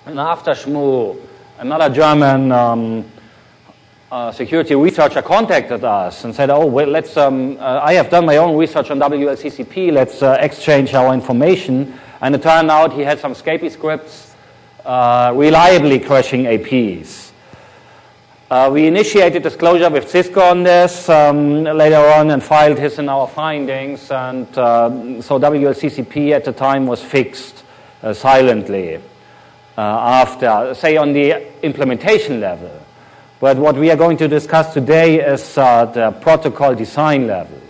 And after Shmoo, another German security researcher contacted us and said, oh, well, let's, I have done my own research on WLCCP, let's exchange our information. And it turned out he had some Scapy scripts reliably crashing APs. We initiated disclosure with Cisco on this later on and filed his and our findings. And so WLCCP at the time was fixed silently after, say, on the implementation level. But what we are going to discuss today is the protocol design level.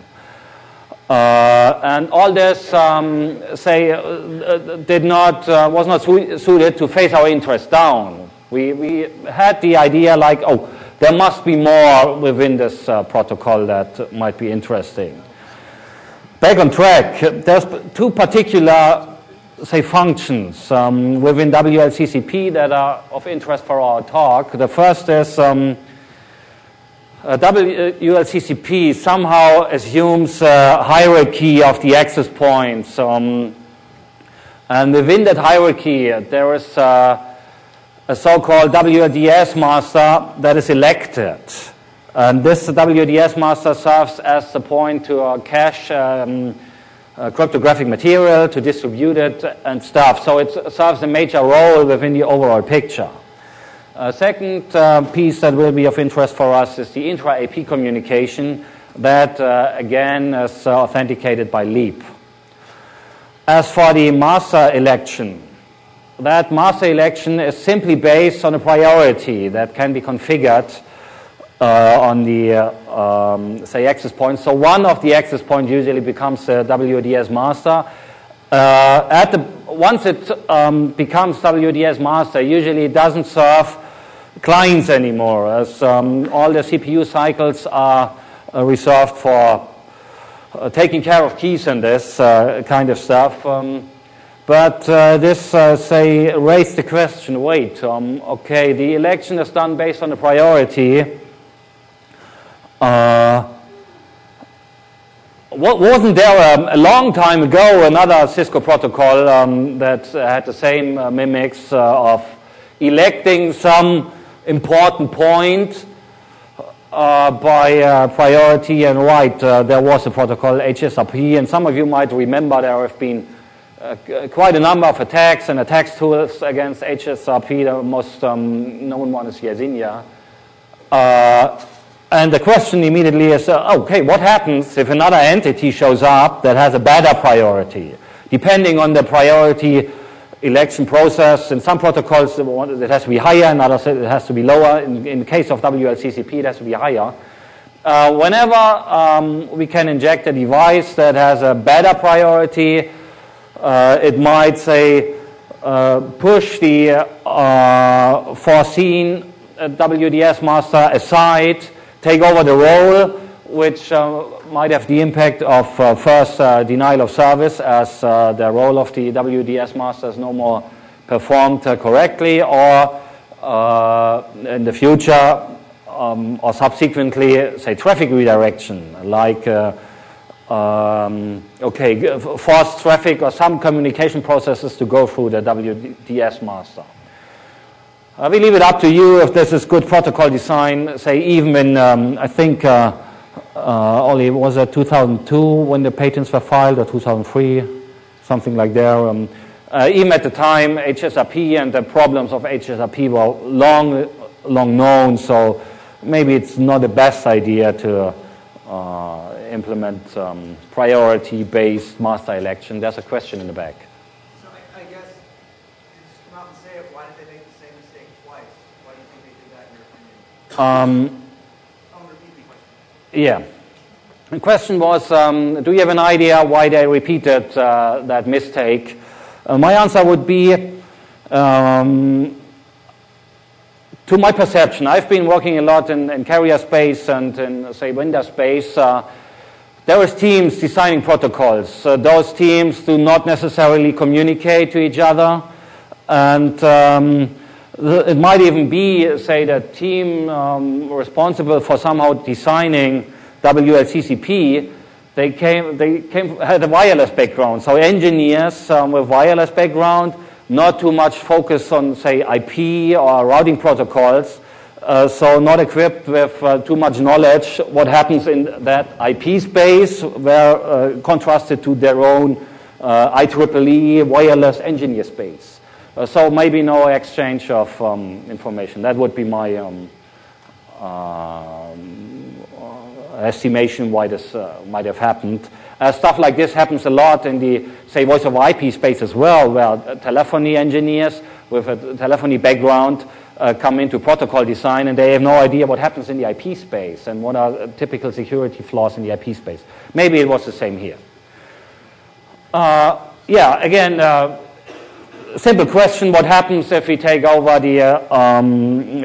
And all this, was not suited to phase our interest down. We had the idea like, oh, there must be more within this protocol that might be interesting. Back on track, there's two particular, say, functions within WLCCP that are of interest for our talk. The first is WLCCP somehow assumes a hierarchy of the access points. And within that hierarchy, there is a so-called WDS master that is elected. And this WDS master serves as the point to cache cryptographic material, to distribute it and stuff. So it serves a major role within the overall picture. Second piece that will be of interest for us is the intra-AP communication that, again, is authenticated by LEAP. As for the master election, that master election is simply based on a priority that can be configured on the, say, access point. So one of the access points usually becomes the WDS master. Once it becomes WDS master, usually it doesn't serve clients anymore, as all the CPU cycles are reserved for taking care of keys and this kind of stuff. But this, say, raised the question, wait, okay, the election is done based on a priority. Wasn't there a long time ago another Cisco protocol that had the same mimics of electing some important point by priority? And right, there was a protocol, HSRP, and some of you might remember there have been quite a number of attacks and attacks tools against HSRP. The most known one is Yersinia. And the question immediately is, okay, what happens if another entity shows up that has a better priority? Depending on the priority election process, in some protocols it has to be higher, in others it has to be lower. In the case of WLCCP, it has to be higher. Whenever we can inject a device that has a better priority, it might, say, push the foreseen WDS master aside, take over the role, which might have the impact of first denial of service, as the role of the WDS master is no more performed correctly, or in the future, or subsequently, say, traffic redirection, like okay, force traffic or some communication processes to go through the WDS master. We leave it up to you if this is good protocol design, say even in, I think, Ollie, was it 2002 when the patents were filed, or 2003, something like there. Even at the time, HSRP and the problems of HSRP were long known, so maybe it's not the best idea to implement priority-based master election. There's a question in the back. So I guess, to just come out and say it, why did they make the same mistake twice? Why do you think they did that in your opinion? I'll repeat the question. Yeah. The question was, do you have an idea why they repeated that mistake? My answer would be, to my perception, I've been working a lot in carrier space and in, say, vendor space. There is teams designing protocols. Those teams do not necessarily communicate to each other. And it might even be, say, the team responsible for somehow designing WLCCP, they had a wireless background. So engineers with wireless background not too much focus on, say, IP or routing protocols, so not equipped with too much knowledge what happens in that IP space, where contrasted to their own IEEE wireless engineer space. So maybe no exchange of information. That would be my estimation why this might have happened. Stuff like this happens a lot in the, say, voice over IP space as well, where telephony engineers with a telephony background come into protocol design, and they have no idea what happens in the IP space and what are typical security flaws in the IP space. Maybe it was the same here. Yeah, again, simple question: what happens if we take over the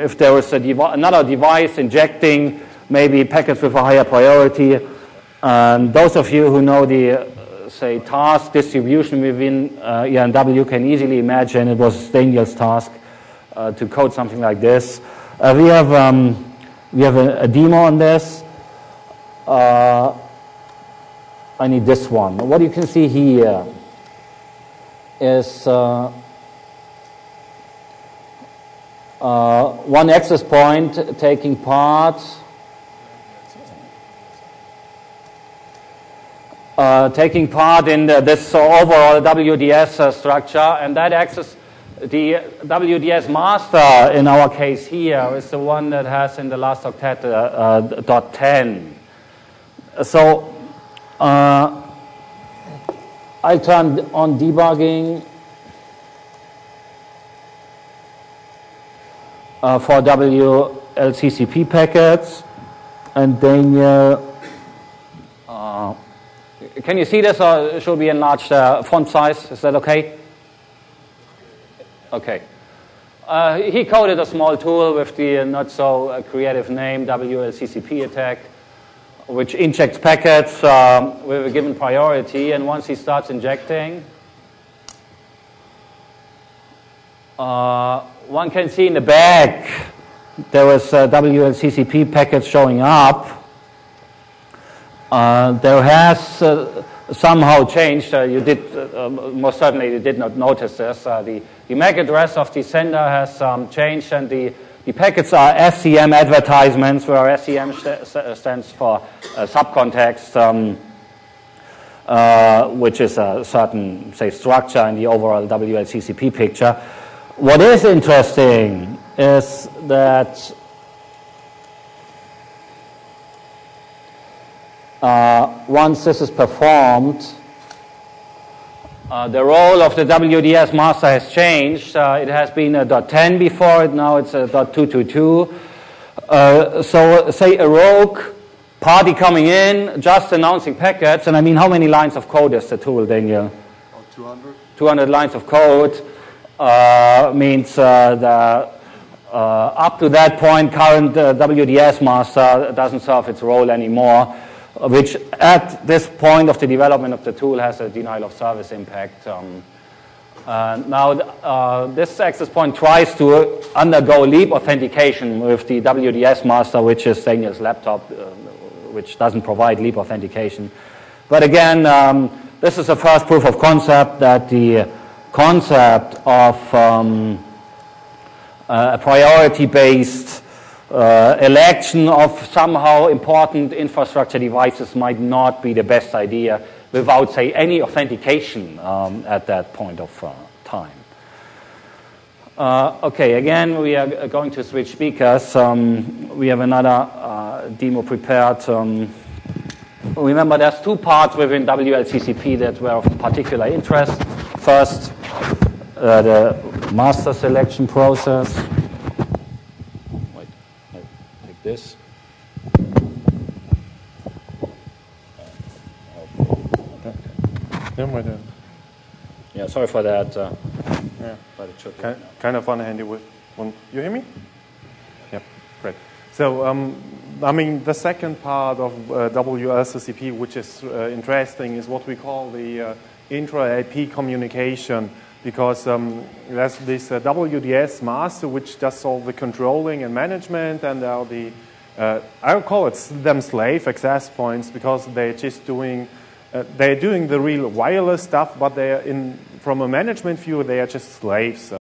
if there is another device injecting maybe packets with a higher priority? Those of you who know the say task distribution within ENW can easily imagine it was Daniel's task to code something like this. We have a demo on this. I need this one. What you can see here is one access point taking part in this overall WDS structure, and that access, the WDS master in our case here, is the one that has in the last octet .10. So I'll turn on debugging for WLCCP packets, and Daniel, can you see this, or should we enlarge the font size? Is that okay? Okay. He coded a small tool with the not so creative name WLCCP attack, which injects packets with a given priority, and once he starts injecting, one can see in the back there was WLCCP packets showing up. There has somehow changed. You did most certainly you did not notice this. The MAC address of the sender has changed, and the packets are SCM advertisements, where SCM stands for subcontext, which is a certain, say, structure in the overall WLCCP picture. What is interesting is that once this is performed, the role of the WDS master has changed. It has been a .10 before, now it's a .222. So say a rogue party coming in, just announcing packets, and I mean, how many lines of code is the tool, Daniel? 200. 200 lines of code means the up to that point, current WDS master doesn't serve its role anymore, which at this point of the development of the tool has a denial of service impact. Now, this access point tries to undergo leap authentication with the WDS master, which is Daniel's laptop, which doesn't provide leap authentication. But again, this is the first proof of concept that the concept of a priority-based election of somehow important infrastructure devices might not be the best idea without, say, any authentication at that point of time. Okay, again, we are going to switch speakers. We have another demo prepared. Remember, there's two parts within WLCCP that were of particular interest. First, the master selection process. Wait, take this. Yeah, sorry for that. Yeah, but it should kind of unhandy with one. You hear me? Yeah, great. So, I mean, the second part of WLCCP, which is interesting, is what we call the intra-IP communication, because there's this WDS master, which does all the controlling and management, and there are I would call it them slave access points, because they're just doing they're doing the real wireless stuff, but they're from a management view, they are just slaves.